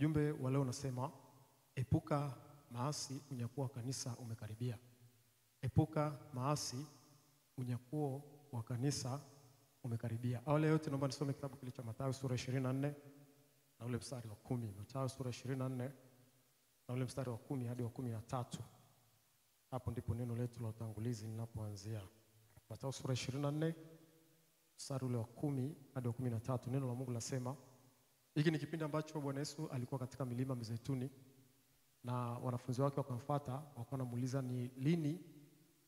Ujumbe wa leo unasema epuka maasi, unyakuo wa kanisa umekaribia. Epuka maasi, unyakuo wa kanisa umekaribia. Awali yote naomba nisome kitabu kile cha Mathayo sura 24 na ule mstari wa 10. Mathayo sura 24 na ule mstari wa 10 hadi wa 13. Hapo ndipo neno letu la utangulizi linapoanzia. Mathayo sura 24 mstari ule wa 10 hadi wa 13. Neno la Mungu linasema, hiki ni kipindi ambacho Bwana Yesu alikuwa katika milima Mizeituni na wanafunzi wake wakamfuata, wakawa wanamuuliza ni lini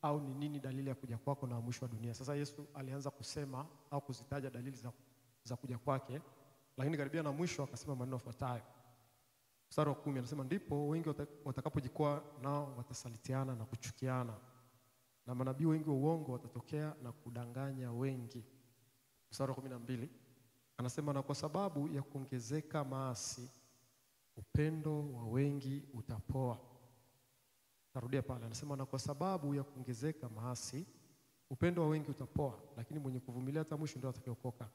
au ni nini dalili ya kuja kwako na mwisho wa dunia. Sasa Yesu alianza kusema au kuzitaja dalili za kuja kwake, lakini karibia na mwisho akasema maneno yafuatayo. Mstari wa 10 anasema, ndipo wengi watakapojikwaa nao watasalitiana na kuchukiana, na manabii wengi wa uongo watatokea na kudanganya wengi. Mstari wa 12 anasema, na kwa sababu ya kuongezeka maasi upendo wa wengi utapoa. Tarudia pale, anasema na kwa sababu ya kuongezeka maasi upendo wa wengi utapoa, lakini mwenye kuvumilia hata mwisho ndio atakayeokoka.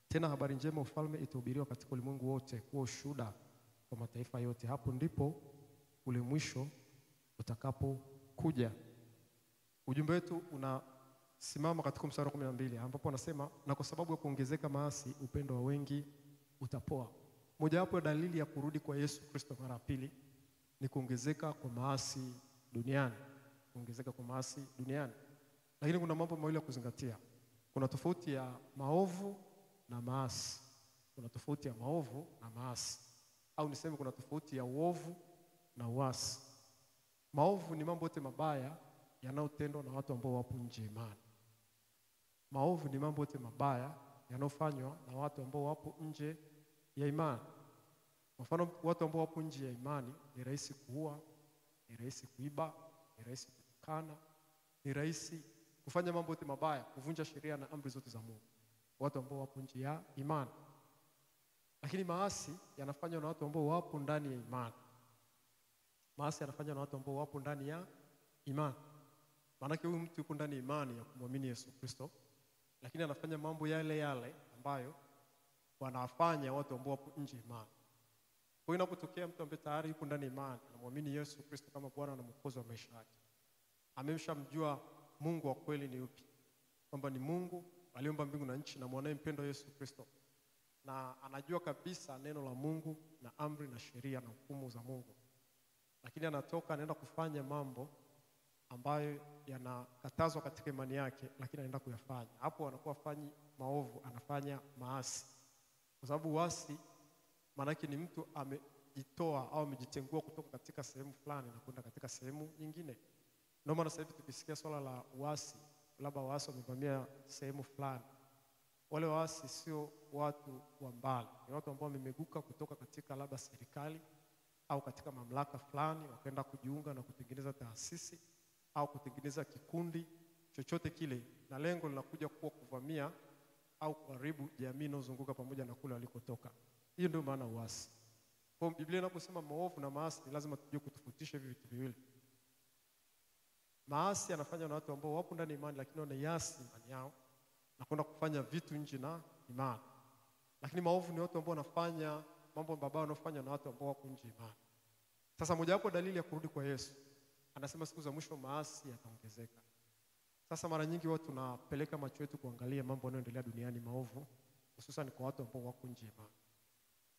Tena habari njema ufalme itahubiriwa katika ulimwengu wote kuwa ushuhuda kwa mataifa yote, hapo ndipo ule mwisho utakapokuja. Ujumbe wetu unasimama katika mstari wa 12 ambapo anasema na kwa sababu ya kuongezeka maasi upendo wa wengi utapoa. Mojawapo ya dalili ya kurudi kwa Yesu Kristo mara pili ni kuongezeka kwa maasi duniani. Kuongezeka kwa maasi duniani. Lakini kuna mambo mawili ya kuzingatia. Kuna tofauti ya maovu na maasi. Kuna tofauti ya maovu na maasi. Au niseme kuna tofauti ya uovu na uasi. Maovu ni mambo yote mabaya yanayotendwa na watu ambao wapo nje ya imani. Maovu ni mambo yote mabaya yanayofanywa na watu ambao wapo nje ya imani. Kwa mfano, watu ambao wapo nje ya imani ni rahisi kuua, ni rahisi kuiba, ni rahisi kutukana, ni rahisi kufanya mambo yote mabaya, kuvunja sheria na amri zote za Mungu. Watu ambao wapo nje ya imani. Lakini maasi yanafanywa na watu ambao wapo ndani ya imani. Maasi yanafanywa na watu ambao wapo ndani ya imani. Maana huyu mtu yuko ndani ya imani ya kumwamini Yesu Kristo, lakini anafanya mambo yale yale ambayo wanafanya watu ambao wapo nje ya imani. Kwa hiyo inapotokea mtu ambaye tayari yuko ndani ya imani, anamwamini Yesu Kristo kama Bwana na Mwokozi wa maisha yake, amemshamjua Mungu wa kweli ni yupi, kwamba ni Mungu aliumba mbingu na nchi na mwanae mpendwa Yesu Kristo, na anajua kabisa neno la Mungu na amri na sheria na hukumu za Mungu, lakini anatoka anaenda kufanya mambo ambayo yanakatazwa katika imani yake, lakini anaenda kuyafanya. Hapo anakuwa afanyi maovu, anafanya maasi. Kwa sababu uasi maana yake ni mtu amejitoa au amejitengua kutoka katika sehemu fulani na kwenda katika sehemu nyingine. Ndio maana sasa hivi tukisikia swala la uasi, labda waasi wamevamia sehemu fulani, wale waasi sio watu wa mbali, ni watu ambao wamemeguka kutoka katika labda serikali au katika mamlaka fulani, wakaenda kujiunga na kutengeneza taasisi au kutengeneza kikundi chochote kile, na lengo linakuja kuwa kuvamia au kuharibu jamii inayozunguka pamoja na kule walikotoka. Hiyo ndio maana uasi. Kwa Biblia inaposema maovu na maasi, lazima tujue kutofautisha hivi vitu viwili. Maasi yanafanywa na watu ambao wapo ndani ya imani lakini wanaiasi imani yao na kwenda kufanya vitu nje na imani. Lakini maovu ni watu ambao wanafanya mambo mabaya wanayofanya na watu ambao wako nje ya imani. Sasa mojawapo dalili ya kurudi kwa Yesu, anasema siku za mwisho maasi yataongezeka. Sasa mara nyingi watu tunapeleka macho yetu kuangalia mambo yanayoendelea duniani maovu, hususan kwa watu ambao wako nje ya imani.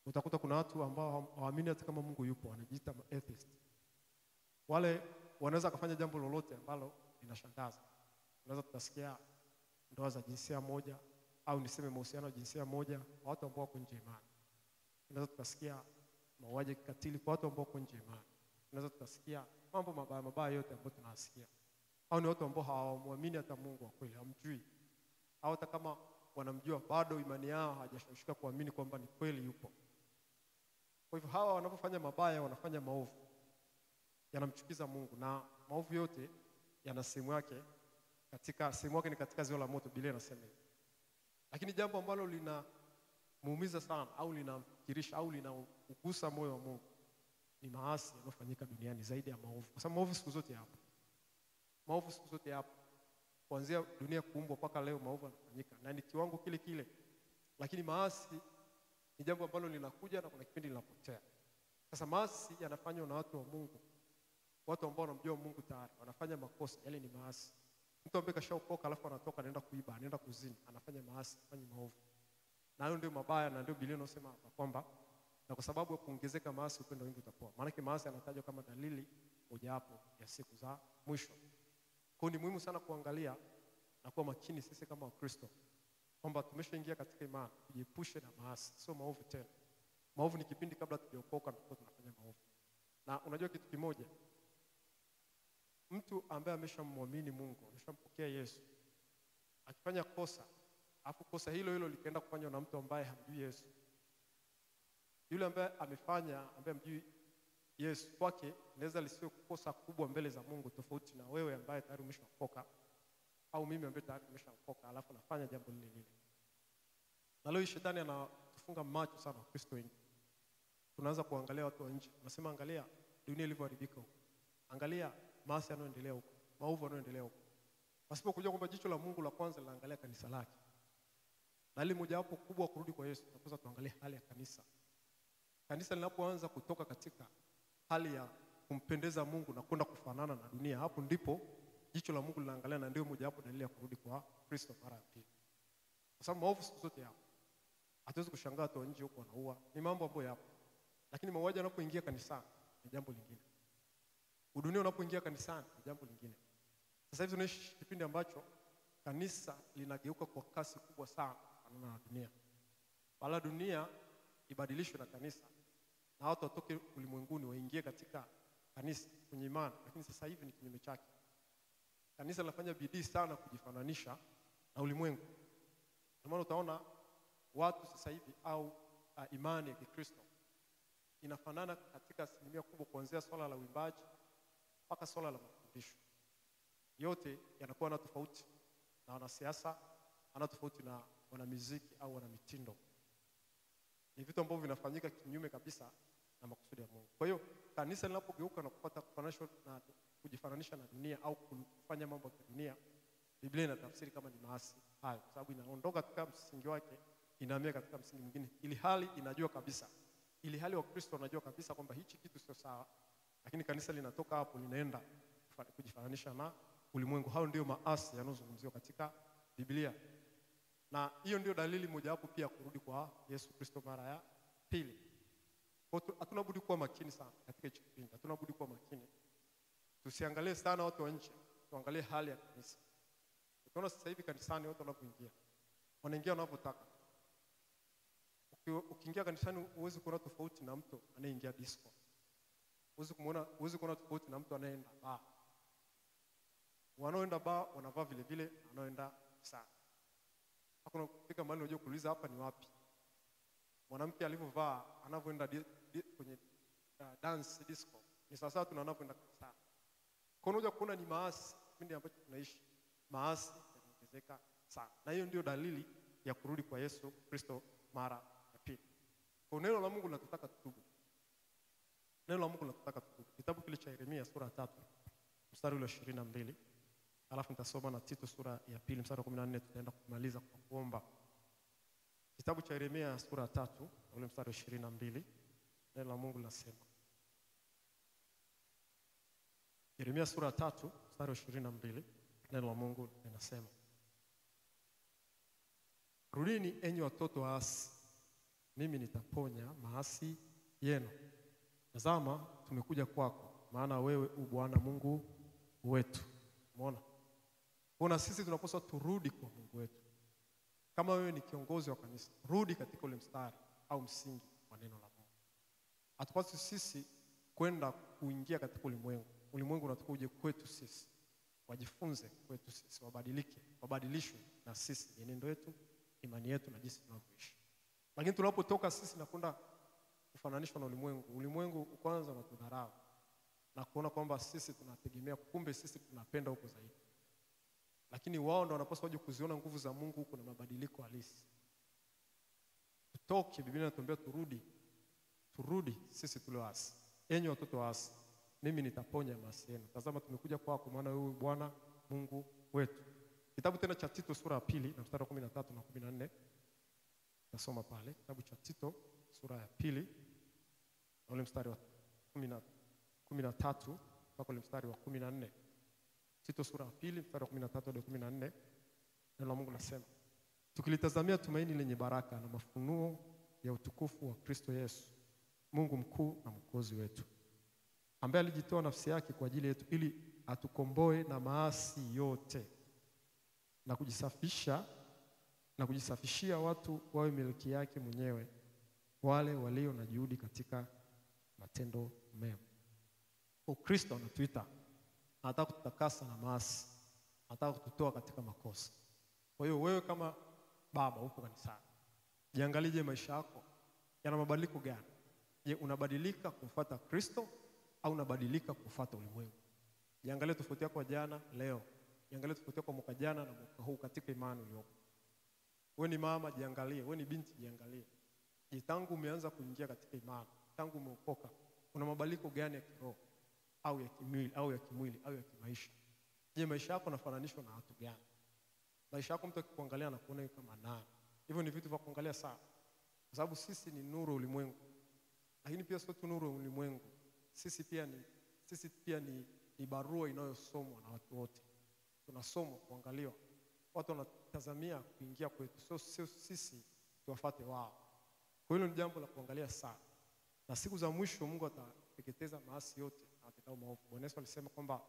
Utakuta kuna watu ambao hawaamini hata kama Mungu yupo, wanajiita atheist. Wale wanaweza kufanya jambo lolote ambalo linashangaza. Unaweza tutasikia ndoa za jinsia moja au niseme mahusiano ya jinsia moja kwa watu ambao wako nje ya imani. Unaweza tukasikia mauaji kikatili kwa watu ambao wako nje ya imani. Unaweza tukasikia mambo mabaya yote ambayo tunasikia. Au ni watu ambao hawamwamini hata Mungu wa kweli, hamjui. Au hata kama wanamjua bado imani yao hajashawishika kuamini kwamba ni kweli yupo. Kwa hivyo hawa wanapofanya mabaya, wanafanya maovu, yanamchukiza Mungu, na maovu yote yana sehemu yake, katika sehemu yake ni katika ziwa la moto, Biblia inasema. Lakini jambo ambalo linamuumiza sana au linamfikirisha au linaugusa moyo wa Mungu ni maasi yanayofanyika duniani zaidi ya maovu. Kwa sababu maovu siku zote hapo. Maovu siku zote hapo. Kuanzia dunia kuumbwa mpaka leo maovu yanafanyika na ni kiwango kile kile. Lakini maasi ni jambo ambalo linakuja na kuna kipindi linapotea. Sasa maasi yanafanywa na watu wa Mungu, watu ambao wanamjua Mungu tayari, wanafanya makosa, yale ni maasi. Mtu ambaye kashaokoka alafu anatoka anaenda kuiba, anaenda kuzini, anafanya maasi, anafanya maovu. Na hayo ndio mabaya, na ndio Biblia inasema hapa kwamba na kwa sababu ya kuongezeka maasi upendo wengi utapoa. Maana yake maasi yanatajwa kama dalili mojawapo ya siku za mwisho. Kwa hiyo ni muhimu sana kuangalia na kuwa makini sisi kama Wakristo kwamba tumeshaingia katika imani, tujiepushe na maasi, sio maovu tena. Maovu ni kipindi kabla tujaokoka ndipo tunafanya maovu. Na unajua kitu kimoja, mtu ambaye ameshamwamini Mungu, ameshampokea Yesu, akifanya kosa, afu kosa hilo hilo likaenda kufanywa na mtu ambaye hamjui Yesu, yule ambaye amefanya, ambaye hamjui Yesu, kwake inaweza lisiwe kosa kubwa mbele za Mungu, tofauti na wewe ambaye tayari umeshaokoka au mimi ambaye tayari nimeshaokoka alafu nafanya jambo lile lile. Na leo shetani anatufunga macho sana Wakristo wengi. Tunaanza kuangalia watu wa nje. Tunasema angalia dunia ilivyoharibika huko. Angalia maasi yanayoendelea huko, maovu yanayoendelea huko. Pasipo kujua kwamba jicho la Mungu la kwanza linaangalia kanisa lake. Dalili mojawapo kubwa kurudi kwa Yesu, tunapaswa tuangalie hali ya kanisa. Kanisa linapoanza kutoka katika hali ya kumpendeza Mungu na kwenda kufanana na dunia, hapo ndipo jicho la Mungu linaangalia, na ndio mojawapo dalili ya kurudi kwa Kristo mara ya pili. Kwa sababu maovu siku zote yapo. Hatuwezi kushangaa watu nje huko wanaua, ni mambo ambayo yapo. Lakini mauaji yanapoingia kanisani ni jambo lingine. Udunia unapoingia kanisani ni jambo lingine. Sasa hivi tunaishi kipindi ambacho kanisa linageuka kwa kasi kubwa sana na dunia. Wala dunia ibadilishwe na kanisa na watu watoke ulimwenguni waingie katika kanisa kwenye imani, lakini sasa hivi ni kinyume chake. Kanisa linafanya bidii sana kujifananisha na ulimwengu. Kwa maana utaona watu sasa hivi au imani ya Kikristo inafanana katika asilimia kubwa, kuanzia swala la uimbaji mpaka swala la mafundisho. Yote yanakuwa na tofauti na wanasiasa, ana tofauti na wanamuziki au wanamitindo. Ni vitu ambavyo vinafanyika kinyume kabisa na makusudi ya Mungu. Kwa hiyo kanisa linapogeuka na kupata kufananishwa na kujifananisha na dunia au kufanya mambo ya dunia, Biblia inatafsiri kama ni maasi hayo, kwa sababu inaondoka katika msingi wake inahamia katika msingi mwingine, ili hali inajua kabisa, ili hali wa Kristo wanajua kabisa kwamba hichi kitu sio sawa, lakini kanisa linatoka hapo linaenda kujifananisha na ulimwengu. Hao ndio maasi yanayozungumziwa katika Biblia. Na hiyo ndio dalili mojawapo pia kurudi kwa Yesu Kristo mara ya pili. Kwa hiyo hatuna budi kuwa makini sana katika hicho kipindi. Hatuna budi kuwa makini. Tusiangalie sana watu wa nje, tuangalie hali ya kanisa. Ukiona sasa hivi kanisani watu wanapoingia, wanaingia wanapotaka. Ukiingia kanisani huwezi kuona tofauti na mtu anayeingia disco. Huwezi kuona tofauti na mtu anayeenda bar. Wanaoenda bar wanavaa vile vile wanaoenda sana. Hakuna kufika mahali unajua kuuliza hapa ni wapi. Mwanamke alivyovaa anavyoenda kwenye dance disco ni sawa tu na anavyoenda kanisani. Kwa hiyo kuona ni maasi kipindi ambacho tunaishi. Maasi yanaongezeka sana. Na hiyo ndio dalili ya kurudi kwa Yesu Kristo mara ya pili. Kwa neno la Mungu linatutaka tutubu. Neno la Mungu linatutaka tutubu. Kitabu kile cha Yeremia sura 3 mstari ule 22. Alafu nitasoma na Tito sura ya 2 mstari wa 14, tutaenda kumaliza kwa kuomba. Kitabu cha Yeremia sura 3 ule mstari wa 22, neno la Mungu linasema. Yeremia sura 3 mstari wa 22, neno la Mungu linasema. Rudini enyi watoto waasi, mimi nitaponya maasi yenu. Tazama tumekuja kwako, maana wewe u Bwana Mungu wetu. Umeona? Kuna sisi tunapaswa turudi kwa Mungu wetu. Kama wewe ni kiongozi wa kanisa, rudi katika ule mstari au msingi wa neno la Mungu. Hatupaswi sisi kwenda kuingia katika ulimwengu. Ulimwengu unataka uje kwetu sisi. Wajifunze kwetu sisi, wabadilishwe na sisi, mienendo yetu, imani yetu na jinsi tunavyoishi. Lakini tunapotoka sisi na kwenda kufananishwa na ulimwengu, ulimwengu kwanza unatudharau na kuona kwamba sisi tunategemea, kumbe sisi tunapenda huko zaidi. Lakini wao ndio wanapaswa waje kuziona nguvu za Mungu huko na mabadiliko halisi. Tutoke, Biblia inatuambia turudi sisi tulioasi. Enyi watoto waasi, mimi nitaponya maasi yenu. Tazama tumekuja kwako, maana wewe Bwana Mungu wetu. Kitabu tena cha Tito sura ya 2 na mstari wa 13 na 14. Nasoma pale kitabu cha Tito sura ya 2 ule mstari wa 13 mpaka ule mstari wa 14. Tito sura ya 2 mstari wa 13 hadi 14. Neno la Mungu nasema, tukilitazamia tumaini lenye baraka na mafunuo ya utukufu wa Kristo Yesu, Mungu mkuu na mwokozi wetu, ambaye alijitoa nafsi yake kwa ajili yetu ili atukomboe na maasi yote na kujisafishia watu wawe milki yake mwenyewe, wale walio na juhudi katika matendo mema. Kristo anatuita, anataka kututakasa na maasi, anataka kututoa katika makosa. Kwa hiyo wewe kama baba upo kanisani, jiangalie maisha yako yana mabadiliko gani? Je, unabadilika kumfuata Kristo au unabadilika kufuata ulimwengu? Jiangalie tofauti yako jana leo. Jiangalie tofauti yako mwaka jana na mwaka huu katika imani uliyoko. Wewe ni mama, jiangalie. Wewe ni binti, jiangalie. Je, tangu umeanza kuingia katika imani, tangu umeokoka, una mabadiliko gani ya kiroho au ya kimwili au ya kimwili au ya kimaisha? Je, maisha yako yanafananishwa na watu gani? Maisha yako mtu akikuangalia na kuona kama nani? Hivyo ni vitu vya kuangalia sana. Kwa sababu sisi ni nuru ulimwengu. Lakini pia sio tu nuru ulimwengu. Sisi pia ni barua inayosomwa na watu wote. Tunasomwa, kuangaliwa. Watu wanatazamia kuingia kwetu. Sio sisi tuwafuate wao. Kwa hiyo ni jambo la kuangalia sana. Na siku za mwisho Mungu atateketeza maasi yote na watendao maovu. Bwana Yesu alisema kwamba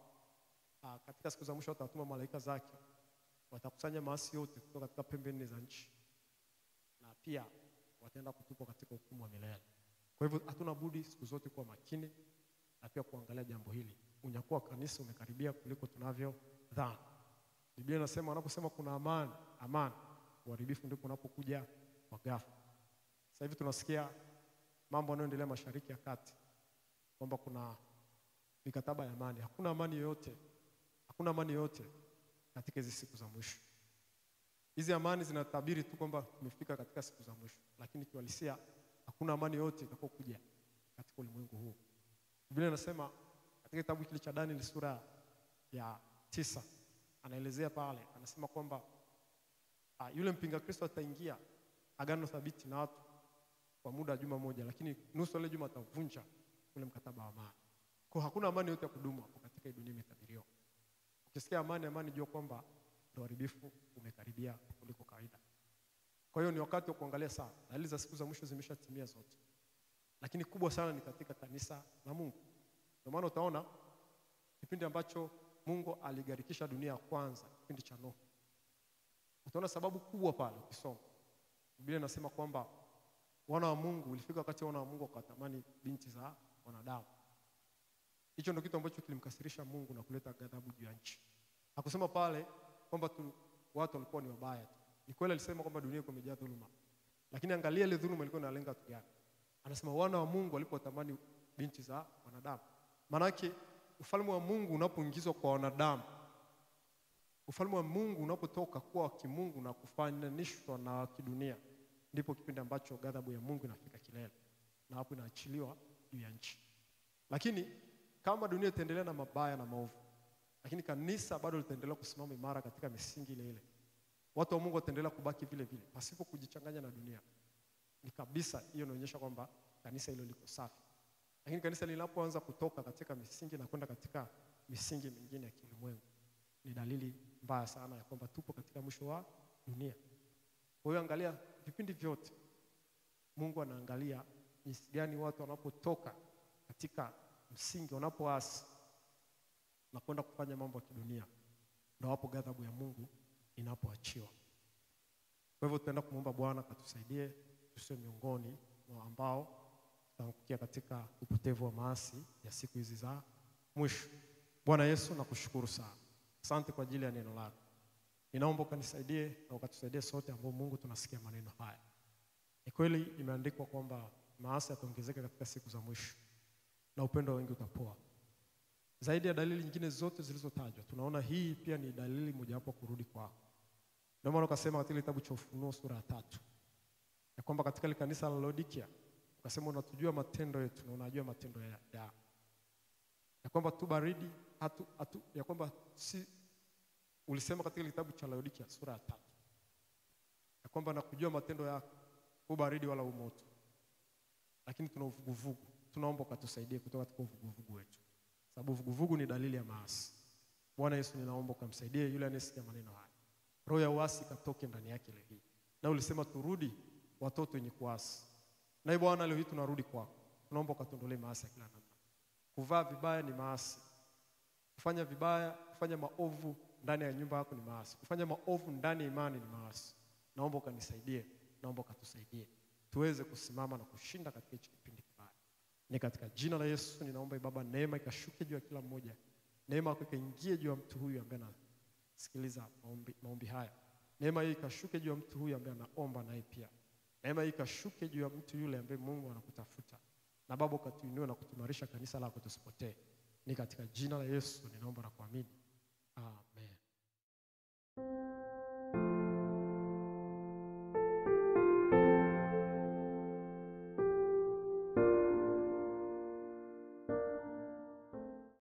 katika siku za mwisho atatuma malaika zake, watakusanya maasi yote kutoka katika pembe nne za nchi. Na pia wataenda kutupwa katika hukumu wa milele. Kwa hivyo hatuna budi siku zote kuwa makini na pia kuangalia jambo hili. Unyakuwa kanisa umekaribia kuliko tunavyodhani. Biblia inasema wanaposema kuna amani, uharibifu ndipo unapokuja kwa ghafla. Sasa hivi tunasikia mambo yanayoendelea Mashariki ya Kati, kwamba kuna mikataba ya amani. Hakuna amani yoyote katika hizi siku za mwisho. Hizi amani zinatabiri tu kwamba tumefika katika siku za mwisho, lakini kiuhalisia hakuna amani yoyote itakayokuja katika ulimwengu huu. Biblia inasema katika kitabu kile cha Daniel sura ya 9, anaelezea pale, anasema kwamba yule mpinga Kristo ataingia agano thabiti na watu kwa muda wa juma moja, lakini nusu ile juma atavunja ule mkataba wa amani. Kwa hakuna amani yote ya kudumu katika hii dunia imetabiriwa. Ukisikia amani jua kwamba ndio uharibifu umekaribia kuliko kawaida. Kwa hiyo ni wakati wa kuangalia sana. Dalili za siku za mwisho zimeshatimia zote. Lakini kubwa sana ni katika kanisa la Mungu. Ndio maana utaona kipindi ambacho Mungu aligarikisha dunia ya kwanza, kipindi cha Nuhu. Utaona sababu kubwa pale ukisoma. Biblia inasema kwamba wana wa Mungu, ulifika wakati wana wa Mungu wakatamani binti za wanadamu. Hicho ndio kitu ambacho kilimkasirisha Mungu na kuleta ghadhabu juu ya nchi. Hakusema pale kwamba watu walikuwa ni wabaya tu. Ni kweli alisema kwamba dunia iko imejaa dhuluma. Lakini angalia ile dhuluma ilikuwa inalenga watu gani? Anasema wana wa Mungu walipotamani binti za wanadamu. Maana yake ufalme wa Mungu unapoingizwa kwa wanadamu, ufalme wa Mungu unapotoka kuwa kimungu na kufananishwa na kidunia, ndipo kipindi ambacho ghadhabu ya Mungu inafika kilele na hapo inaachiliwa juu ya nchi. Lakini kama dunia itaendelea na mabaya na maovu, lakini kanisa bado litaendelea kusimama imara katika misingi ile ile, watu wa Mungu wataendelea kubaki vile vile pasipo kujichanganya na dunia, ni kabisa hiyo inaonyesha kwamba kanisa hilo liko safi. Lakini kanisa linapoanza kutoka katika misingi na kwenda katika misingi mingine ya kilimwengu, ni dalili mbaya sana ya kwamba tupo katika mwisho wa dunia. Kwa hiyo angalia vipindi vyote, Mungu anaangalia jinsi gani watu wanapotoka katika msingi, wanapoasi na kwenda kufanya mambo ya kidunia, ndio hapo ghadhabu ya Mungu inapoachiwa. Kwa hivyo tutaenda kumwomba Bwana katusaidie tusiwe miongoni mwa ambao tutaangukia katika upotevu wa maasi ya siku hizi za mwisho. Bwana Yesu, nakushukuru sana. Asante kwa ajili ya neno lako. Ninaomba ukanisaidie na ukatusaidie sote ambao Mungu tunasikia maneno haya. Ni kweli imeandikwa kwamba maasi yataongezeka katika siku za mwisho na upendo wa wengi utapoa. Zaidi ya dalili nyingine zote zilizotajwa, tunaona hii pia ni dalili mojawapo kurudi kwako. Ndio maana ukasema katika kitabu cha Ufunuo sura ya 3 ya kwamba katika ile kanisa la Laodikia ukasema unatujua matendo yetu na unajua matendo ya kwamba tu baridi ya kwamba si ulisema katika kitabu cha Laodikia sura ya 3 ya kwamba nakujua matendo yako, u baridi wala umoto, lakini tuna uvuguvugu. tunaomba ukatusaidie kutoka katika vuguvugu wetu, sababu vuguvugu ni dalili ya maasi. Bwana Yesu, ninaomba ukamsaidie yule anayesikia maneno haya, roho ya uasi katoke ndani yake leo hii. Na ulisema turudi watoto wenye kuasi, na Bwana leo hii tunarudi kwako, tunaomba ukatuondolee maasi ya kila namna. Kuvaa vibaya ni maasi, kufanya vibaya, kufanya maovu ndani ya nyumba yako ni maasi, kufanya maovu ndani ya imani ni maasi. Naomba ukanisaidie, naomba ukatusaidie tuweze kusimama na kushinda katika hichi kipindi kibaya. Ni katika jina la Yesu ninaomba Baba, neema ikashuke juu ya kila mmoja, neema yako ikaingie juu ya mtu huyu ambaye anasikiliza maombi haya, neema hii ikashuke juu ya mtu huyu ambaye anaomba naye pia, neema hii ikashuke juu ya mtu yule ambaye Mungu anakutafuta, na Baba ukatuinue na kutumarisha kanisa lako tusipotee. Ni katika jina la Yesu ninaomba na kuamini. Amen.